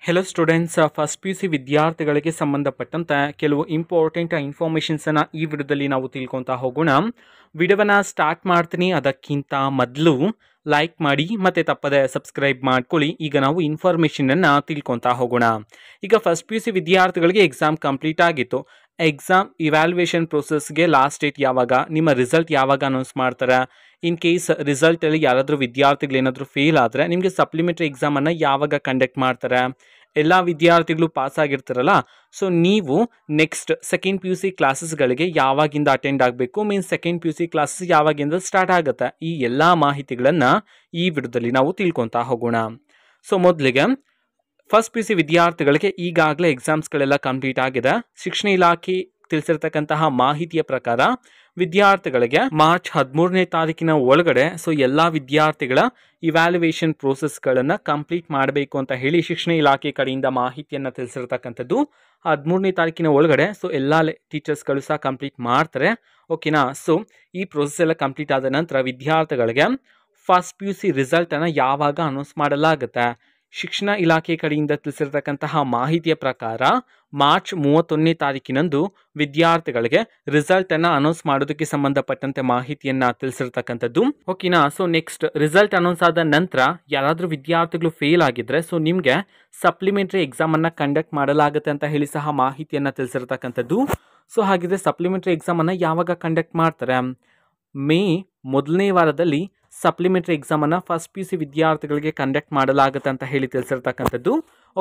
Hello students, first P U C ವಿದ್ಯಾರ್ಥಿಗಳಿಗೆ ಸಂಬಂಧಪಟ್ಟಂತೆ ಕೆಲವು ಇಂಪಾರ್ಟೆಂಟ್ ಇನ್ಫಾರ್ಮೇಷನ್ಸನ್ನು ಈ ವಿಡಿಯೋದಲ್ಲಿ ನಾವು ತಿಳ್ಕೊತಾ ಹೋಗೋಣ. ವಿಡಿಯೋವನ್ನು ಸ್ಟಾರ್ಟ್ ಮಾಡ್ತೀನಿ. ಅದಕ್ಕಿಂತ ಮೊದಲು ಲೈಕ್ ಮಾಡಿ ಮತ್ತು ತಪ್ಪದೆ ಸಬ್ಸ್ಕ್ರೈಬ್ ಮಾಡ್ಕೊಳ್ಳಿ. ಈಗ ನಾವು ಇನ್ಫಾರ್ಮೇಷನನ್ನು ತಿಳ್ಕೊತಾ ಹೋಗೋಣ. ಈಗ ಫಸ್ಟ್ ಪಿ ಯು ಸಿ ವಿದ್ಯಾರ್ಥಿಗಳಿಗೆ ಎಕ್ಸಾಮ್ ಕಂಪ್ಲೀಟ್ ಆಗಿತ್ತು. ಎಕ್ಸಾಮ್ ಇವ್ಯಾಲ್ಯೂಯೇಷನ್ ಪ್ರೊಸೆಸ್ಗೆ ಲಾಸ್ಟ್ ಡೇಟ್ ಯಾವಾಗ, ನಿಮ್ಮ ರಿಸಲ್ಟ್ ಯಾವಾಗ ಅನೌನ್ಸ್ ಮಾಡ್ತಾರೆ, ಇನ್ ಕೇಸ್ ರಿಸಲ್ಟಲ್ಲಿ ಯಾರಾದರೂ ವಿದ್ಯಾರ್ಥಿಗಳು ಏನಾದರೂ ಫೇಲ್ ಆದರೆ ನಿಮಗೆ ಸಪ್ಲಿಮೆಂಟ್ರಿ ಎಕ್ಸಾಮನ್ನು ಯಾವಾಗ ಕಂಡಕ್ಟ್ ಮಾಡ್ತಾರೆ, ಎಲ್ಲ ವಿದ್ಯಾರ್ಥಿಗಳು ಪಾಸ್ ಆಗಿರ್ತಾರಲ್ಲ, ಸೊ ನೀವು next second P U C ಕ್ಲಾಸಸ್ಗಳಿಗೆ ಯಾವಾಗಿಂದ ಅಟೆಂಡ್ ಆಗಬೇಕು, means second P U C classes ಯಾವಾಗಿಂದ ಸ್ಟಾರ್ಟ್ ಆಗುತ್ತೆ, ಈ ಎಲ್ಲ ಮಾಹಿತಿಗಳನ್ನು ಈ ವಿಡಿಯೋದಲ್ಲಿ ನಾವು ತಿಳ್ಕೊತಾ ಹೋಗೋಣ. ಸೊ ಮೊದಲಿಗೆ ಫಸ್ಟ್ ಪಿ ಯು ಸಿ ವಿದ್ಯಾರ್ಥಿಗಳಿಗೆ ಈಗಾಗಲೇ ಎಕ್ಸಾಮ್ಸ್ಗಳೆಲ್ಲ ಕಂಪ್ಲೀಟ್ ಆಗಿದೆ. ಶಿಕ್ಷಣ ಇಲಾಖೆ ತಿಳಿಸಿರ್ತಕ್ಕಂತಹ ಮಾಹಿತಿಯ ಪ್ರಕಾರ ವಿದ್ಯಾರ್ಥಿಗಳಿಗೆ ಮಾರ್ಚ್ 13ನೇ ತಾರೀಕಿನ ಒಳಗಡೆ ಸೊ ಎಲ್ಲ ವಿದ್ಯಾರ್ಥಿಗಳ ಇವ್ಯಾಲ್ಯೂಯೇಷನ್ ಪ್ರೋಸೆಸ್ಗಳನ್ನು ಕಂಪ್ಲೀಟ್ ಮಾಡಬೇಕು ಅಂತ ಹೇಳಿ ಶಿಕ್ಷಣ ಇಲಾಖೆ ಕಡೆಯಿಂದ ಮಾಹಿತಿಯನ್ನು ತಿಳಿಸಿರ್ತಕ್ಕಂಥದ್ದು. 13ನೇ ತಾರೀಕಿನ ಒಳಗಡೆ ಸೊ ಎಲ್ಲ ಟೀಚರ್ಸ್ಗಳು ಸಹ ಕಂಪ್ಲೀಟ್ ಮಾಡ್ತಾರೆ. ಓಕೆನಾ. ಸೊ ಈ ಪ್ರೋಸೆಸ್ ಎಲ್ಲ ಕಂಪ್ಲೀಟ್ ಆದ ನಂತರ ವಿದ್ಯಾರ್ಥಿಗಳಿಗೆ ಫಸ್ಟ್ ಪಿ ಯು ಸಿ ರಿಸಲ್ಟನ್ನು ಯಾವಾಗ ಅನೌನ್ಸ್ ಮಾಡಲಾಗುತ್ತೆ, ಶಿಕ್ಷಣ ಇಲಾಖೆ ಕಡೆಯಿಂದ ತಿಳಿಸಿರ್ತಕ್ಕಂತಹ ಮಾಹಿತಿಯ ಪ್ರಕಾರ ಮಾರ್ಚ್ 31ನೇ ತಾರೀಕಿನಂದು ವಿದ್ಯಾರ್ಥಿಗಳಿಗೆ ರಿಸಲ್ಟನ್ನು ಅನೌನ್ಸ್ ಮಾಡೋದಕ್ಕೆ ಸಂಬಂಧಪಟ್ಟಂತೆ ಮಾಹಿತಿಯನ್ನು ತಿಳಿಸಿರ್ತಕ್ಕಂಥದ್ದು. ಓಕೆನಾ. ಸೊ ನೆಕ್ಸ್ಟ್ ರಿಸಲ್ಟ್ ಅನೌನ್ಸ್ ಆದ ನಂತರ ಯಾರಾದರೂ ವಿದ್ಯಾರ್ಥಿಗಳು ಫೇಲ್ ಆಗಿದ್ರೆ ಸೊ ನಿಮಗೆ ಸಪ್ಲಿಮೆಂಟ್ರಿ ಎಕ್ಸಾಮನ್ನು ಕಂಡಕ್ಟ್ ಮಾಡಲಾಗುತ್ತೆ ಅಂತ ಹೇಳಿ ಸಹ ಮಾಹಿತಿಯನ್ನು ತಿಳಿಸಿರ್ತಕ್ಕಂಥದ್ದು. ಸೊ ಹಾಗಿದ್ರೆ ಸಪ್ಲಿಮೆಂಟ್ರಿ ಎಕ್ಸಾಮನ್ನು ಯಾವಾಗ ಕಂಡಕ್ಟ್ ಮಾಡ್ತಾರೆ? ಮೇ ಮೊದಲನೇ ವಾರದಲ್ಲಿ ಸಪ್ಲಿಮೆಂಟ್ರಿ ಎಕ್ಸಾಮನ್ನು ಫಸ್ಟ್ ಪಿ ಯು ಸಿ ವಿದ್ಯಾರ್ಥಿಗಳಿಗೆ ಕಂಡಕ್ಟ್ ಮಾಡಲಾಗುತ್ತೆ ಅಂತ ಹೇಳಿ ತಿಳಿಸಿರ್ತಕ್ಕಂಥದ್ದು.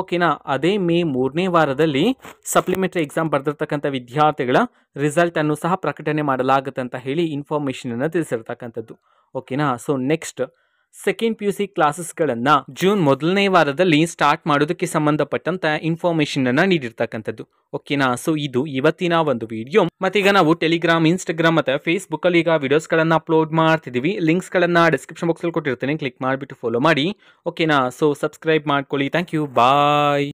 ಓಕೆನಾ. ಅದೇ ಮೇ 3ನೇ ವಾರದಲ್ಲಿ ಸಪ್ಲಿಮೆಂಟ್ರಿ ಎಕ್ಸಾಮ್ ಬರೆದಿರ್ತಕ್ಕಂಥ ವಿದ್ಯಾರ್ಥಿಗಳ ರಿಸಲ್ಟನ್ನು ಸಹ ಪ್ರಕಟಣೆ ಮಾಡಲಾಗುತ್ತೆ ಅಂತ ಹೇಳಿ ಇನ್ಫಾರ್ಮೇಷನನ್ನು ತಿಳಿಸಿರ್ತಕ್ಕಂಥದ್ದು. ಓಕೆನಾ. So next second P U C ಕ್ಲಾಸಸ್ಗಳನ್ನು ಜೂನ್ 1ನೇ ವಾರದಲ್ಲಿ ಸ್ಟಾರ್ಟ್ ಮಾಡೋದಕ್ಕೆ ಸಂಬಂಧಪಟ್ಟಂತೆ ಇನ್ಫಾರ್ಮೇಷನನ್ನು ನೀಡಿರ್ತಕ್ಕಂಥದ್ದು. ಓಕೆನಾ. ಸೊ ಇದು ಇವತ್ತಿನ ಒಂದು ವಿಡಿಯೋ. ಮತ್ತೀಗ ನಾವು ಟೆಲಿಗ್ರಾಮ್, ಇನ್ಸ್ಟಾಗ್ರಾಮ್ ಮತ್ತು ಫೇಸ್ಬುಕ್ಕಲ್ಲಿ ಈಗ ವಿಡಿಯೋಸ್ಗಳನ್ನು ಅಪ್ಲೋಡ್ ಮಾಡ್ತಿದ್ದೀವಿ. ಲಿಂಕ್ಸ್ಗಳನ್ನು ಡಿಸ್ಕ್ರಿಪ್ಷನ್ ಬಾಕ್ಸಲ್ಲಿ ಕೊಟ್ಟಿರ್ತೀನಿ, ಕ್ಲಿಕ್ ಮಾಡಿಬಿಟ್ಟು ಫಾಲೋ ಮಾಡಿ. ಓಕೆನಾ. ಸೊ ಸಬ್ಸ್ಕ್ರೈಬ್ ಮಾಡ್ಕೊಳ್ಳಿ. Thank you. ಬಾಯ್.